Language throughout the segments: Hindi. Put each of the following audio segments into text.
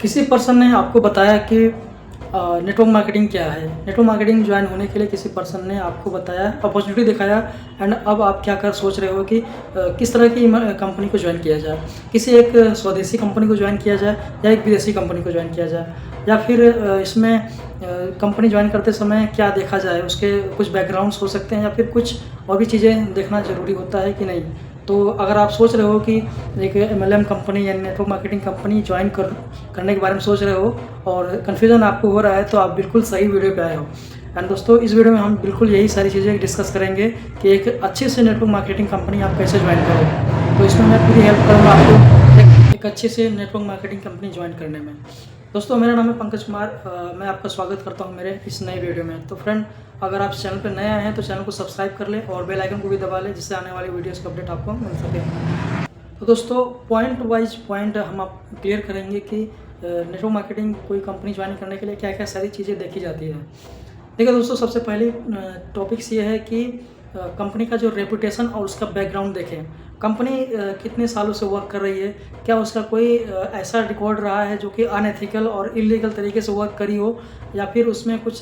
किसी पर्सन ने आपको बताया कि नेटवर्क मार्केटिंग क्या है। नेटवर्क मार्केटिंग ज्वाइन होने के लिए किसी पर्सन ने आपको बताया, अपॉर्चुनिटी दिखाया, एंड अब आप क्या कर सोच रहे हो कि किस तरह की कंपनी को ज्वाइन किया जाए। किसी एक स्वदेशी कंपनी को ज्वाइन किया जाए या एक विदेशी कंपनी को ज्वाइन किया जाए, या फिर इसमें कंपनी ज्वाइन करते समय क्या देखा जाए, उसके कुछ बैकग्राउंड्स हो सकते हैं या फिर कुछ और भी चीज़ें देखना ज़रूरी होता है कि नहीं। तो अगर आप सोच रहे हो कि एक MLM कंपनी या नेटवर्क मार्केटिंग कंपनी ज्वाइन करने के बारे में सोच रहे हो और कन्फ्यूज़न आपको हो रहा है, तो आप बिल्कुल सही वीडियो पे आए हो। एंड दोस्तों, इस वीडियो में हम बिल्कुल यही सारी चीज़ें डिस्कस करेंगे कि एक अच्छे से नेटवर्क मार्केटिंग कंपनी आप कैसे ज्वाइन करो। तो इसमें मैं पूरी हेल्प करूँगा आपको एक अच्छे से नेटवर्क मार्केटिंग कंपनी ज्वाइन करने में। दोस्तों, मेरा नाम है पंकज कुमार। मैं आपका स्वागत करता हूं मेरे इस नए वीडियो में। तो फ्रेंड, अगर आप चैनल पर नए आए हैं तो चैनल को सब्सक्राइब कर लें और बेल आइकन को भी दबा लें, जिससे आने वाली वीडियोस का अपडेट आपको मिल सके। तो दोस्तों, पॉइंट वाइज पॉइंट हम आप क्लियर करेंगे कि नेटवर्क मार्केटिंग कोई कंपनी ज्वाइन करने के लिए क्या क्या सारी चीज़ें देखी जाती है। देखिए दोस्तों, सबसे पहली टॉपिक्स ये है कि कंपनी का जो रेपुटेशन और उसका बैकग्राउंड देखें। कंपनी कितने सालों से वर्क कर रही है, क्या उसका कोई ऐसा रिकॉर्ड रहा है जो कि अनएथिकल और इलीगल तरीके से वर्क करी हो, या फिर उसमें कुछ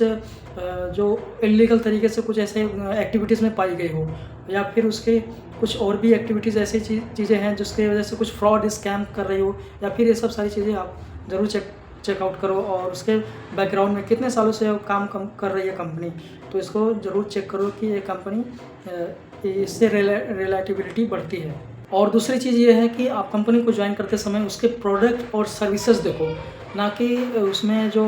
जो इलीगल तरीके से कुछ ऐसे एक्टिविटीज़ में पाई गई हो, या फिर उसके कुछ और भी एक्टिविटीज़ ऐसी चीज़ें हैं जिसकी वजह से कुछ फ्रॉड स्कैम कर रही हो, या फिर ये सब सारी चीज़ें आप ज़रूर चेकआउट करो। और उसके बैकग्राउंड में कितने सालों से काम कर रही है कंपनी, तो इसको ज़रूर चेक करो कि ये कंपनी इससे रिलेटिबिलिटी बढ़ती है। और दूसरी चीज़ ये है कि आप कंपनी को ज्वाइन करते समय उसके प्रोडक्ट और सर्विसेज देखो, ना कि उसमें जो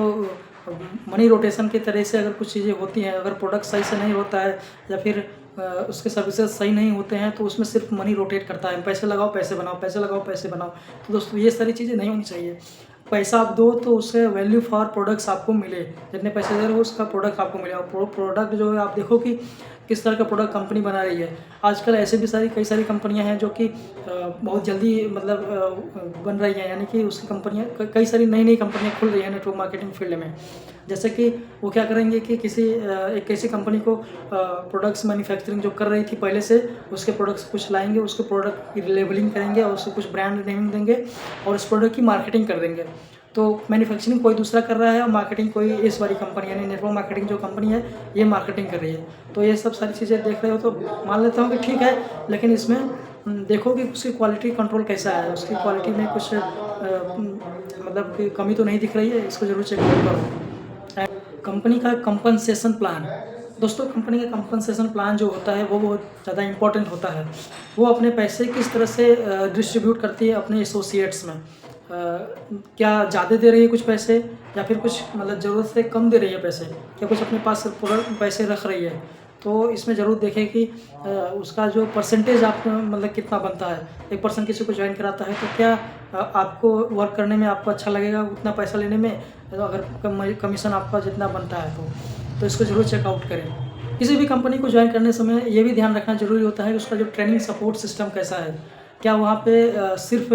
मनी रोटेशन की तरह से अगर कुछ चीज़ें होती हैं, अगर प्रोडक्ट सही से नहीं होता है या फिर उसके सर्विसेज सही नहीं होते हैं, तो उसमें सिर्फ मनी रोटेट करता है, पैसे लगाओ पैसे बनाओ, पैसे लगाओ पैसे बनाओ। तो दोस्तों, ये सारी चीज़ें नहीं होनी चाहिए। पैसा आप दो तो उससे वैल्यू फॉर प्रोडक्ट्स आपको मिले, जितने पैसे दे रहे हो उसका प्रोडक्ट आपको मिले। और प्रोडक्ट जो है, आप देखो कि किस तरह का प्रोडक्ट कंपनी बना रही है। आजकल ऐसे भी कई सारी कंपनियां हैं जो कि बहुत जल्दी मतलब बन रही हैं, यानी कि उसकी कंपनियां कई सारी नई कंपनियां खुल रही हैं नेटवर्क मार्केटिंग फील्ड में। जैसे कि वो क्या करेंगे कि एक ऐसी कंपनी को प्रोडक्ट्स मैन्युफैक्चरिंग जो कर रही थी पहले से, उसके प्रोडक्ट्स कुछ लाएंगे, उसके प्रोडक्ट की लेबलिंग करेंगे और उसको कुछ ब्रांड नेमिंग देंगे और उस प्रोडक्ट की मार्केटिंग कर देंगे। तो मैन्युफैक्चरिंग कोई दूसरा कर रहा है और मार्केटिंग कोई इस वाली कंपनी, यानी नेटवर्क मार्केटिंग जो कंपनी है, ये मार्केटिंग कर रही है। तो ये सब सारी चीज़ें देख रहे हो तो मान लेता हूँ कि ठीक है, लेकिन इसमें देखो कि उसकी क्वालिटी कंट्रोल कैसा है, उसकी क्वालिटी में कुछ मतलब कि कमी तो नहीं दिख रही है, इसको जरूर चेक करो। कंपनी का कंपनसेशन प्लान। दोस्तों, कंपनी का कंपनसेशन प्लान जो होता है वो बहुत ज़्यादा इंपॉर्टेंट होता है। वो अपने पैसे किस तरह से डिस्ट्रीब्यूट करती है अपने एसोसिएट्स में। क्या ज़्यादा दे रही है कुछ पैसे, या फिर कुछ मतलब ज़रूरत से कम दे रही है पैसे, क्या कुछ अपने पास पूरा पैसे रख रही है। तो इसमें ज़रूर देखें कि उसका जो परसेंटेज आप मतलब कितना बनता है। एक पर्सन किसी को ज्वाइन कराता है तो क्या आपको वर्क करने में आपको अच्छा लगेगा उतना पैसा लेने में, अगर कमीशन आपका जितना बनता है तो इसको ज़रूर चेकआउट करें। किसी भी कंपनी को ज्वाइन करने समय ये भी ध्यान रखना ज़रूरी होता है कि उसका जो ट्रेनिंग सपोर्ट सिस्टम कैसा है। क्या वहाँ पे सिर्फ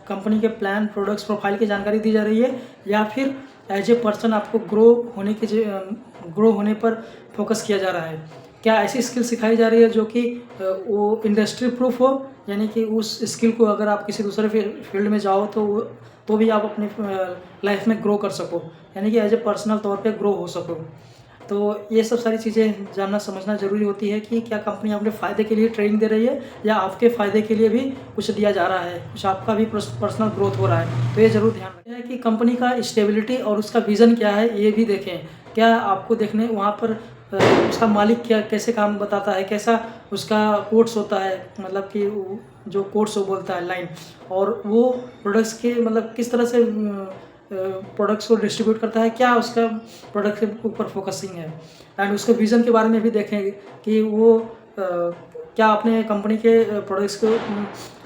कंपनी के प्लान, प्रोडक्ट्स, प्रोफाइल की जानकारी दी जा रही है, या फिर एज ए पर्सन आपको ग्रो होने पर फोकस किया जा रहा है। क्या ऐसी स्किल सिखाई जा रही है जो कि वो इंडस्ट्री प्रूफ हो, यानी कि उस स्किल को अगर आप किसी दूसरे फील्ड में जाओ तो भी आप अपने लाइफ में ग्रो कर सको, यानी कि एज ए पर्सनल तौर पे ग्रो हो सको। तो ये सब सारी चीज़ें जानना समझना ज़रूरी होती है कि क्या कंपनी अपने फ़ायदे के लिए ट्रेनिंग दे रही है, या आपके फ़ायदे के लिए भी कुछ दिया जा रहा है, कुछ आपका भी पर्सनल ग्रोथ हो रहा है। तो ये ज़रूर ध्यान रखें कि कंपनी का स्टेबिलिटी और उसका विज़न क्या है, ये भी देखें। क्या आपको देखने वहाँ पर उसका मालिक क्या कैसे काम बताता है, कैसा उसका कोट्स होता है, मतलब कि जो कोट्स वो बोलता है लाइन, और वो प्रोडक्ट्स के मतलब किस तरह से प्रोडक्ट्स को डिस्ट्रीब्यूट करता है, क्या उसका प्रोडक्ट के ऊपर फोकसिंग है। एंड उसके विज़न के बारे में भी देखें कि वो क्या अपने कंपनी के प्रोडक्ट्स को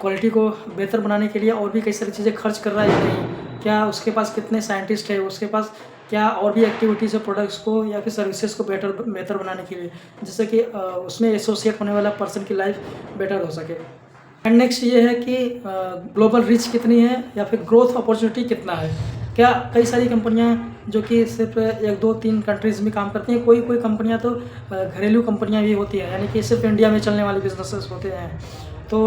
क्वालिटी को बेहतर बनाने के लिए और भी कई सारी चीज़ें खर्च कर रहा है या नहीं, क्या उसके पास कितने साइंटिस्ट है, उसके पास क्या और भी एक्टिविटीज़ है प्रोडक्ट्स को या फिर सर्विसेज को बेहतर बनाने के लिए, जिससे कि उसमें एसोसिएट होने वाला पर्सन की लाइफ बेटर हो सके। एंड नेक्स्ट ये है कि ग्लोबल रीच कितनी है, या फिर ग्रोथ अपॉर्चुनिटी कितना है। क्या कई सारी कंपनियां जो कि सिर्फ 1, 2, 3 कंट्रीज़ में काम करती हैं, कोई कंपनियां तो घरेलू कंपनियां भी होती हैं, यानी कि सिर्फ इंडिया में चलने वाले बिजनेसेस होते हैं। तो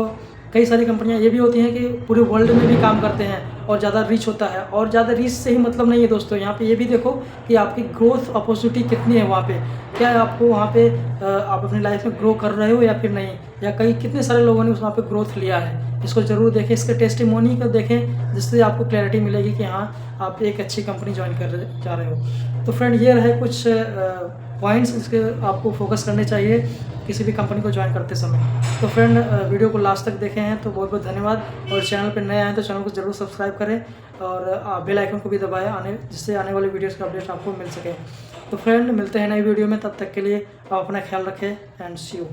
कई सारी कंपनियां ये भी होती हैं कि पूरे वर्ल्ड में भी काम करते हैं और ज़्यादा रीच होता है। और ज़्यादा रीच से ही मतलब नहीं है दोस्तों, यहाँ पे ये भी देखो कि आपकी ग्रोथ अपॉर्चुनिटी कितनी है वहाँ पे। क्या आपको वहाँ पे आप अपनी लाइफ में ग्रो कर रहे हो या फिर नहीं, या कई कितने सारे लोगों ने वहाँ पे ग्रोथ लिया है। इसको ज़रूर देखें, इसके टेस्टिमोनी को देखें, जिससे आपको क्लैरिटी मिलेगी कि हाँ आप एक अच्छी कंपनी ज्वाइन कर जा रहे हो। तो फ्रेंड ये रहे कुछ पॉइंट्स जिसके आपको फोकस करने चाहिए किसी भी कंपनी को ज्वाइन करते समय। तो फ्रेंड वीडियो को लास्ट तक देखे हैं तो बहुत बहुत धन्यवाद, और चैनल पर नए आए हैं तो चैनल को ज़रूर सब्सक्राइब करें और बेल आइकन को भी दबाएं जिससे आने वाले वीडियोज़ का अपडेट आपको मिल सके। तो फ्रेंड मिलते हैं नई वीडियो में, तब तक के लिए आप अपना ख्याल रखें एंड सी यू।